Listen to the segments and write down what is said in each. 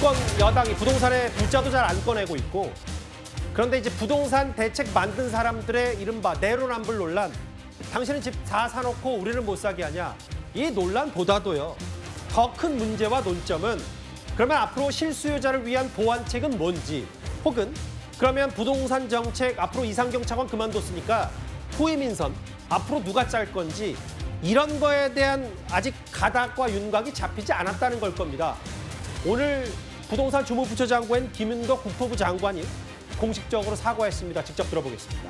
정치권 여당이 부동산에 불자도 잘 안 꺼내고 있고, 그런데 이제 부동산 대책 만든 사람들의 이른바 내로남불 논란, 당신은 집 다 사놓고 우리는 못 사게 하냐, 이 논란보다도요, 더 큰 문제와 논점은 그러면 앞으로 실수요자를 위한 보완책은 뭔지, 혹은 그러면 부동산 정책 앞으로 이상경 차관 그만뒀으니까 후임 인선 앞으로 누가 짤 건지, 이런 거에 대한 아직 가닥과 윤곽이 잡히지 않았다는 걸 겁니다. 오늘 부동산 주무부처 장관 김윤덕 국토부 장관이 공식적으로 사과했습니다. 직접 들어보겠습니다.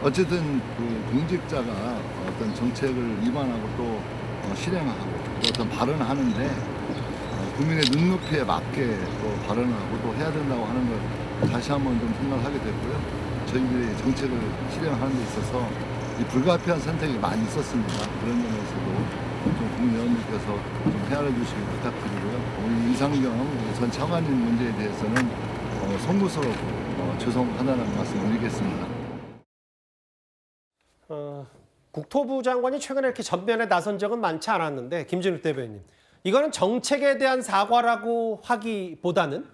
어쨌든 그 공직자가 어떤 정책을 위반하고 또 실행하고 또 어떤 발언을 하는데 국민의 눈높이에 맞게 또 발언을 하고 또 해야 된다고 하는 걸 다시 한번 좀 생각하게 됐고요. 저희들이 정책을 실행하는 데 있어서 이 불가피한 선택이 많이 있었습니다. 그런 점에서도 좀 국민 여러분들께서 좀 헤아려 주시기 부탁드리고요. 우리 이상경 전 차관님 문제에 대해서는 송구스럽고 죄송하다는 말씀 드리겠습니다. 국토부 장관이 최근에 이렇게 전면에 나선 적은 많지 않았는데, 김진욱 대변인, 이거는 정책에 대한 사과라고 하기보다는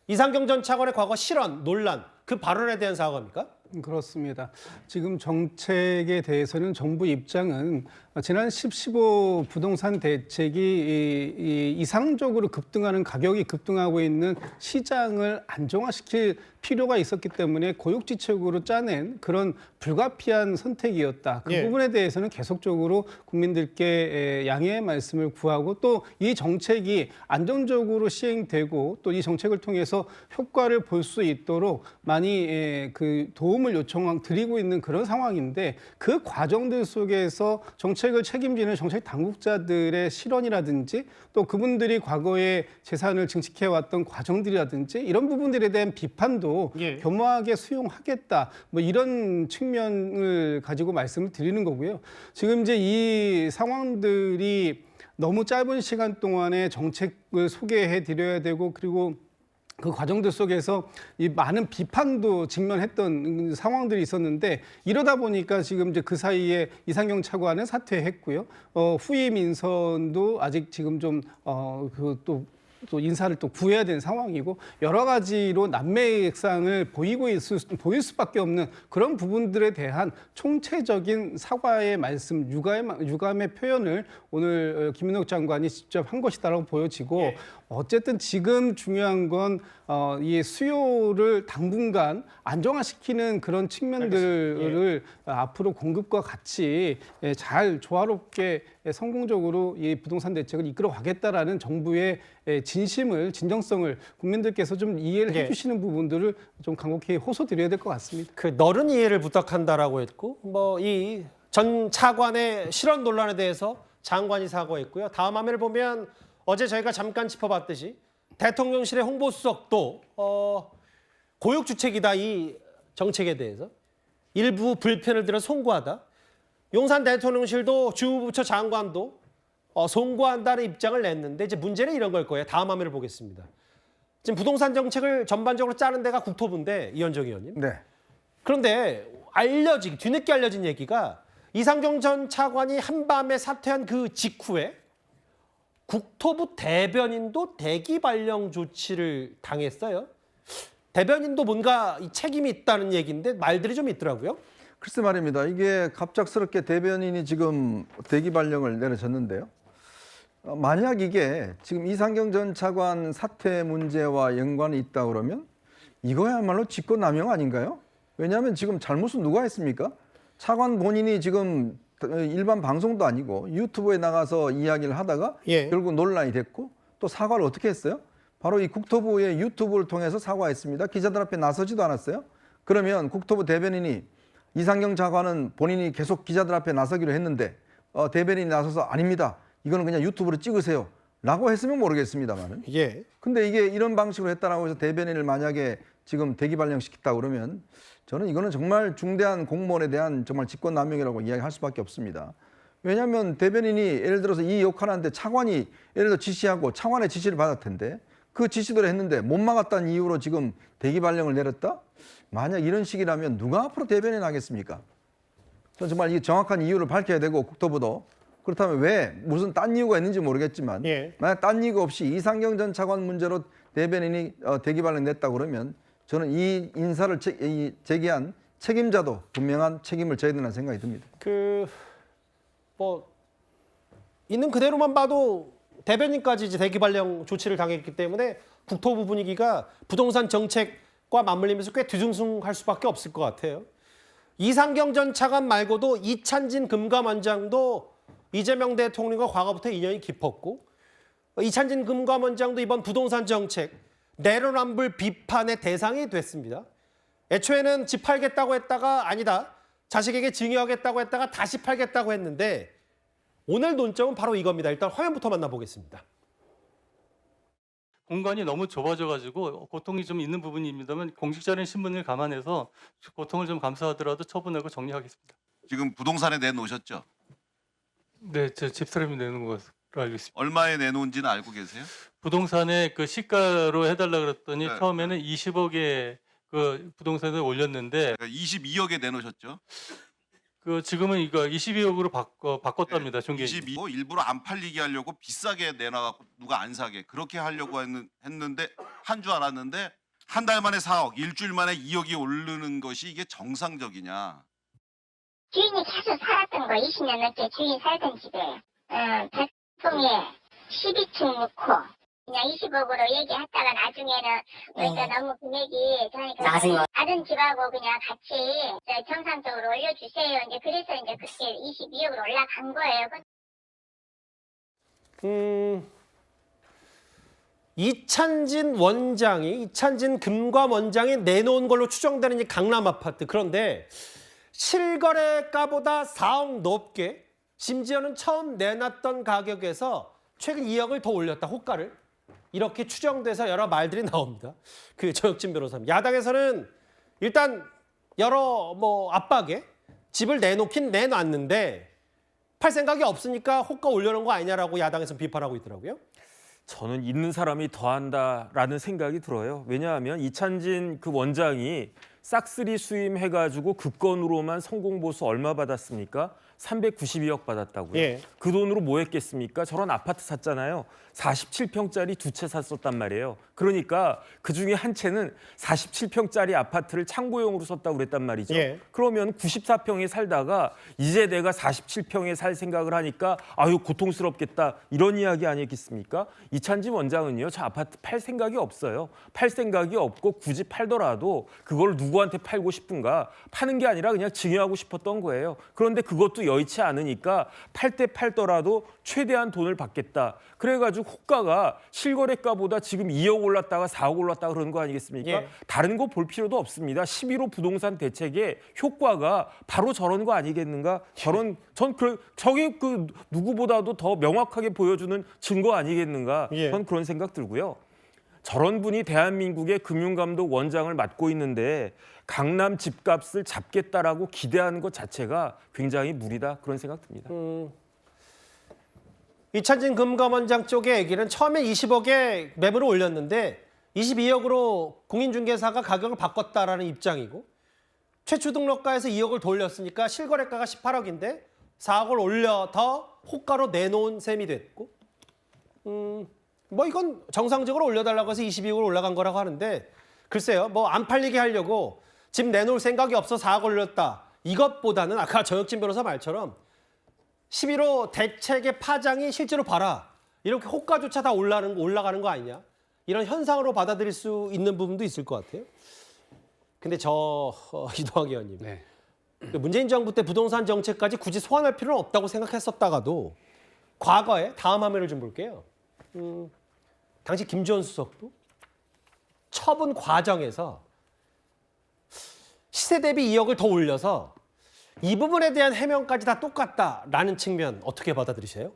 이상경 전 차관의 과거 실언, 논란, 그 발언에 대한 사과입니까? 그렇습니다. 지금 정책에 대해서는 정부 입장은 지난 10.15 부동산 대책이 이상적으로 급등하는, 가격이 급등하고 있는 시장을 안정화시킬 필요가 있었기 때문에 고육지책으로 짜낸 그런 불가피한 선택이었다. 그 부분에 대해서는 계속적으로 국민들께 양해의 말씀을 구하고, 또 이 정책이 안정적으로 시행되고 또 이 정책을 통해서 효과를 볼 수 있도록 많이 그 도움을 드리고 있는 그런 상황인데, 그 과정들 속에서 정책을 책임지는 정책 당국자들의 실언이라든지 또 그분들이 과거에 재산을 증식해왔던 과정들이라든지 이런 부분들에 대한 비판도 겸허하게 수용하겠다, 뭐 이런 측면을 가지고 말씀을 드리는 거고요. 지금 이제 이 상황들이 너무 짧은 시간 동안에 정책을 소개해 드려야 되고, 그리고 그 과정들 속에서 이 많은 비판도 직면했던 상황들이 있었는데, 이러다 보니까 지금 이제 그 사이에 이상경 차관은 사퇴했고요. 후임 인선도 아직 지금 좀 또 인사를 또 구해야 되는 상황이고, 여러 가지로 난맥상을 보일 수밖에 없는 그런 부분들에 대한 총체적인 사과의 말씀, 유감의 표현을 오늘 김윤덕 장관이 직접 한 것이다라고 보여지고, 어쨌든 지금 중요한 건 이 수요를 당분간 안정화시키는 그런 측면들을 앞으로 공급과 같이 잘 조화롭게 성공적으로 이 부동산 대책을 이끌어 가겠다라는 정부의 진정성을 국민들께서 좀 이해를 해주시는 부분들을 좀 간곡히 호소드려야 될 것 같습니다. 그 너른 이해를 부탁한다라고 했고, 뭐 이 전 차관의 실언 논란에 대해서 장관이 사과했고요. 다음 화면을 보면 어제 저희가 잠깐 짚어봤듯이 대통령실의 홍보수석도 고육주책이다, 이 정책에 대해서 일부 불편을 들어 송구하다. 용산 대통령실도 주무부처 장관도 송구한다는 입장을 냈는데, 이제 문제는 이런 걸 거예요. 다음 화면을 보겠습니다. 지금 부동산 정책을 전반적으로 짜는 데가 국토부인데, 이현정 의원님. 네. 그런데 뒤늦게 알려진 얘기가 이상경 전 차관이 한밤에 사퇴한 그 직후에 국토부 대변인도 대기 발령 조치를 당했어요. 대변인도 뭔가 책임이 있다는 얘기인데 말들이 좀 있더라고요. 글쎄 말입니다. 이게 갑작스럽게 대변인이 지금 대기 발령을 내려졌는데요. 만약 이게 지금 이상경 전 차관 사퇴 문제와 연관이 있다 그러면 이거야말로 직권남용 아닌가요? 왜냐하면 지금 잘못은 누가 했습니까? 차관 본인이 지금 일반 방송도 아니고 유튜브에 나가서 이야기를 하다가 결국 논란이 됐고, 또 사과를 어떻게 했어요? 바로 이 국토부의 유튜브를 통해서 사과했습니다. 기자들 앞에 나서지도 않았어요. 그러면 국토부 대변인이 이상경 차관은 본인이 계속 기자들 앞에 나서기로 했는데 대변인이 나서서 아닙니다, 이거는 그냥 유튜브로 찍으세요 라고 했으면 모르겠습니다만은. 근데 이게 이런 방식으로 했다라고 해서 대변인을 만약에 지금 대기 발령시켰다 그러면 저는 이거는 정말 중대한 공무원에 대한 정말 직권남용이라고 이야기할 수밖에 없습니다. 왜냐하면 대변인이 예를 들어서 이 역할을 하는데 차관이 예를 들어 지시하고 차관의 지시를 받을 텐데 그 지시대로 했는데 못 막았다는 이유로 지금 대기 발령을 내렸다? 만약 이런 식이라면 누가 앞으로 대변인 하겠습니까? 저는 정말 이 정확한 이유를 밝혀야 되고, 국토부도 그렇다면 왜 무슨 딴 이유가 있는지 모르겠지만 예. 만약 딴 이유가 없이 이상경 전 차관 문제로 대변인이 대기 발령 냈다 그러면 저는 이 인사를 제기한 책임자도 분명한 책임을 져야 된다는 생각이 듭니다. 뭐 있는 그대로만 봐도 대변인까지 이제 대기 발령 조치를 당했기 때문에 국토부 분위기가 부동산 정책과 맞물리면서 꽤 뒤숭숭할 수밖에 없을 것 같아요. 이상경 전 차관 말고도 이찬진 금감원장도 이재명 대통령과 과거부터 인연이 깊었고, 이찬진 금감원장도 이번 부동산 정책 내로남불 비판의 대상이 됐습니다. 애초에는 집 팔겠다고 했다가 아니다, 자식에게 증여하겠다고 했다가 다시 팔겠다고 했는데 오늘 논점은 바로 이겁니다. 일단 화면부터 만나보겠습니다. 공간이 너무 좁아져가지고 고통이 좀 있는 부분입니다만 공직자라는 신분을 감안해서 고통을 좀 감수하더라도 처분하고 정리하겠습니다. 지금 부동산에 내놓으셨죠? 네, 제 집사람이 내는 것으로 알고 있습니다. 얼마에 내놓은지는 알고 계세요? 부동산에 그 시가로 해달라 그랬더니 네. 처음에는 20억에 그 부동산을 올렸는데 22억에 내놓으셨죠? 그 지금은 이거 22억으로 바꿨답니다. 중개. 22억 일부러 안 팔리게 하려고 비싸게 내놔갖고 누가 안 사게 그렇게 하려고 했는데 한 줄 알았는데 한 달 만에 4억, 일주일 만에 2억이 오르는 것이 이게 정상적이냐? 주인이 계속 살았던 거 20년 넘게 주인이 살던 집에 백동에 12층 넣고 그냥 20억으로 얘기했다가 나중에는 그러니까 너무 금액이 그러니까 다른 집하고 그냥 같이 정상적으로 올려주세요. 이제 그래서 이제 그렇게 22억으로 올라간 거예요. 이찬진 금감원장이 내놓은 걸로 추정되는 이 강남 아파트. 그런데 실거래가보다 4억 높게, 심지어는 처음 내놨던 가격에서 최근 2억을 더 올렸다, 호가를. 이렇게 추정돼서 여러 말들이 나옵니다. 그 정혁진 변호사님. 야당에서는 일단 여러 압박에 집을 내놓긴 내놨는데 팔 생각이 없으니까 호가 올려놓은 거 아니냐라고 야당에서는 비판하고 있더라고요. 저는 있는 사람이 더한다라는 생각이 들어요. 왜냐하면 이찬진 그 원장이 싹쓸이 수임해가지고 그 건으로만 성공보수 얼마 받았습니까? 392억 받았다고요. 예. 그 돈으로 뭐 했겠습니까? 저런 아파트 샀잖아요. 47평짜리 2채 샀었단 말이에요. 그러니까 그중에 한 채는 47평짜리 아파트를 창고용으로 썼다고 그랬단 말이죠. 예. 그러면 94평에 살다가 이제 내가 47평에 살 생각을 하니까 아유 고통스럽겠다 이런 이야기 아니겠습니까? 이찬진 원장은요. 저 아파트 팔 생각이 없어요. 팔 생각이 없고 굳이 팔더라도 그걸 누구한테 팔고 싶은가? 파는 게 아니라 그냥 증여하고 싶었던 거예요. 그런데 그것도 여의치 않으니까 팔 때 팔더라도 최대한 돈을 받겠다. 그래가지고 호가가 실거래가보다 지금 2억 올랐다가 4억 올랐다가 그런 거 아니겠습니까? 예. 다른 거 볼 필요도 없습니다. 11호 부동산 대책의 효과가 바로 저런 거 아니겠는가? 저게 그 누구보다도 더 명확하게 보여주는 증거 아니겠는가? 예. 전 그런 생각 들고요. 저런 분이 대한민국의 금융감독 원장을 맡고 있는데 강남 집값을 잡겠다라고 기대하는 것 자체가 굉장히 무리다 그런 생각 듭니다. 이찬진 금감원장 쪽의 얘기는 처음에 20억에 매물을 올렸는데 22억으로 공인중개사가 가격을 바꿨다라는 입장이고, 최초 등록가에서 2억을 더 올렸으니까 실거래가가 18억인데 4억을 올려 더 호가로 내놓은 셈이 됐고, 이건 정상적으로 올려달라고 해서 22억으로 올라간 거라고 하는데, 글쎄요, 안 팔리게 하려고 집 내놓을 생각이 없어 4억 올렸다, 이것보다는 아까 정혁진 변호사 말처럼 11호 대책의 파장이 실제로 봐라, 이렇게 호가조차 다 올라가는 거 아니냐, 이런 현상으로 받아들일 수 있는 부분도 있을 것 같아요. 근데 이동학 의원님, 네. 문재인 정부 때 부동산 정책까지 굳이 소환할 필요는 없다고 생각했었다가도 과거에 다음 화면을 좀 볼게요. 당시 김지원 수석도 처분 과정에서 시세 대비 2억을 더 올려서 이 부분에 대한 해명까지 다 똑같다라는 측면 어떻게 받아들이세요?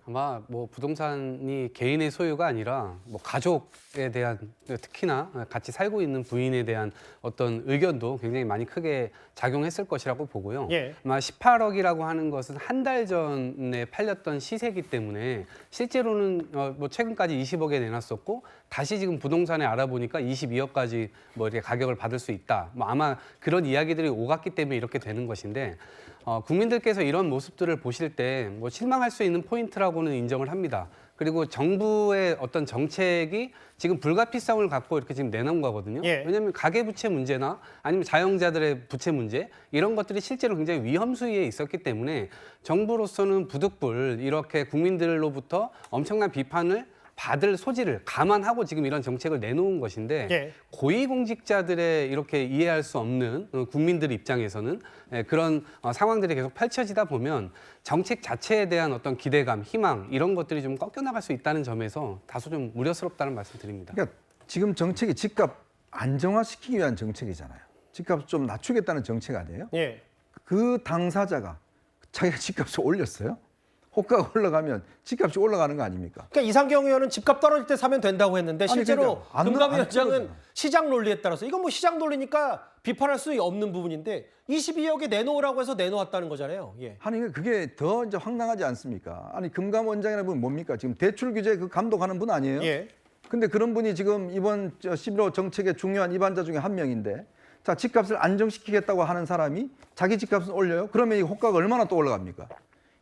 아마 부동산이 개인의 소유가 아니라 가족에 대한, 특히나 같이 살고 있는 부인에 대한 어떤 의견도 굉장히 많이 크게 작용했을 것이라고 보고요. 예. 아마 18억이라고 하는 것은 한 달 전에 팔렸던 시세이기 때문에 실제로는 최근까지 20억에 내놨었고 다시 지금 부동산에 알아보니까 22억까지 이렇게 가격을 받을 수 있다. 아마 그런 이야기들이 오갔기 때문에 이렇게 되는 것인데, 국민들께서 이런 모습들을 보실 때 뭐 실망할 수 있는 포인트라고는 인정을 합니다. 그리고 정부의 어떤 정책이 지금 불가피성을 갖고 이렇게 지금 내놓은 거거든요. 예. 왜냐하면 가계부채 문제나 아니면 자영자들의 부채 문제 이런 것들이 실제로 굉장히 위험 수위에 있었기 때문에 정부로서는 부득불 이렇게 국민들로부터 엄청난 비판을 받을 소지를 감안하고 지금 이런 정책을 내놓은 것인데 예. 고위공직자들의 이렇게 이해할 수 없는 국민들 입장에서는 그런 상황들이 계속 펼쳐지다 보면 정책 자체에 대한 어떤 기대감, 희망 이런 것들이 좀 꺾여나갈 수 있다는 점에서 다소 좀 우려스럽다는 말씀드립니다. 그러니까 지금 정책이 집값 안정화시키기 위한 정책이잖아요. 집값 좀 낮추겠다는 정책 아니에요? 예. 그 당사자가 자기가 집값을 올렸어요. 호가가 올라가면 집값이 올라가는 거 아닙니까? 그러니까 이상경 의원은 집값 떨어질 때 사면 된다고 했는데 실제로 그러니까 안 금감위원장은 떨어져요. 시장 논리에 따라서 이건 뭐 시장 논리니까 비판할 수 없는 부분인데 22억에 내놓으라고 해서 내놓았다는 거잖아요. 예. 아니 그게 더 이제 황당하지 않습니까? 아니 금감원장이라는 분 뭡니까? 지금 대출 규제 그 감독하는 분 아니에요? 예. 근데 그런 분이 지금 이번 11호 정책의 중요한 입안자 중에 한 명인데 자 집값을 안정시키겠다고 하는 사람이 자기 집값을 올려요? 그러면 이 호가가 얼마나 또 올라갑니까?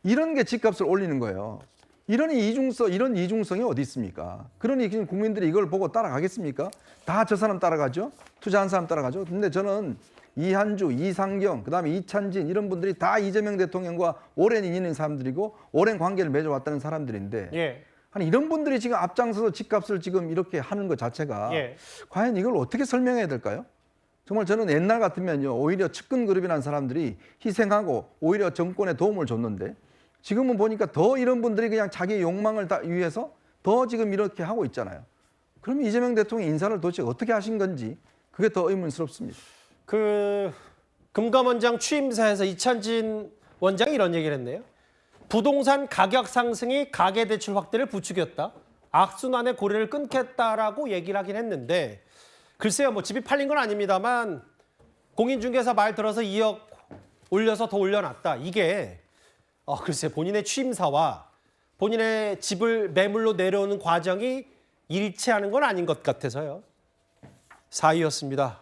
이런 게 집값을 올리는 거예요. 이런 이중성이 어디 있습니까? 그러니 지금 국민들이 이걸 보고 따라가겠습니까? 다 저 사람 따라가죠? 투자한 사람 따라가죠? 근데 저는 이한주, 이상경, 그다음에 이찬진 이런 분들이 다 이재명 대통령과 오랜 인연인 있는 사람들이고 오랜 관계를 맺어왔다는 사람들인데 예. 아니 이런 분들이 지금 앞장서서 집값을 지금 이렇게 하는 것 자체가 예. 과연 이걸 어떻게 설명해야 될까요? 정말 저는 옛날 같으면요 오히려 측근 그룹이라는 사람들이 희생하고 오히려 정권에 도움을 줬는데 지금은 보니까 더 이런 분들이 그냥 자기의 욕망을 다 위해서 더 지금 이렇게 하고 있잖아요. 그러면 이재명 대통령 인사를 도대체 어떻게 하신 건지 그게 더 의문스럽습니다. 그 금감원장 취임사에서 이찬진 원장이 이런 얘기를 했네요. 부동산 가격 상승이 가계대출 확대를 부추겼다. 악순환의 고리를 끊겠다라고 얘기를 하긴 했는데 글쎄요, 뭐 집이 팔린 건 아닙니다만 공인중개사 말 들어서 2억 올려서 더 올려놨다. 이게 글쎄 본인의 취임사와 본인의 집을 매물로 내려오는 과정이 일치하는 건 아닌 것 같아서요. 4위였습니다.